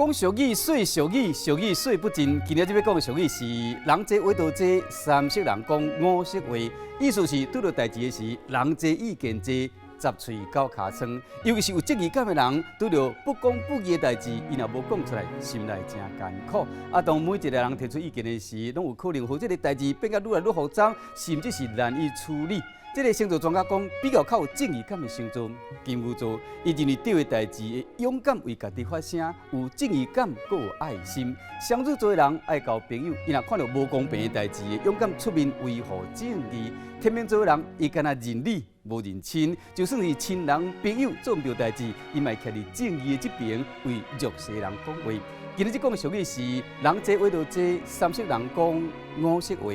讲俗语，说俗语，俗语说不尽。今日要讲的俗语是：人多话多多，三色人讲五色话。意思是拄到代志的时，人多意见多，杂嘴狗尻川。尤其是有正义感的人，拄到不公不义的代志，伊若无讲出来，心内真艰苦。当每一个人提出意见的时，拢有可能让这个代志变得愈来愈复杂，甚至是难以处理。这个星座专家讲，比较靠有正义感的星座，金牛座，伊认为对的代志会勇敢为家己发声，有正义感，佮有爱心。双子座的人爱交朋友，伊若看到无公平的代志，会勇敢出面维护正义。天秤座的人，伊敢若认理无认亲，就算是亲人朋友做唔到代志，伊嘛徛伫正义的这边，为弱势人讲话。今日讲的俗语是：人多话多多，三色人讲五色话。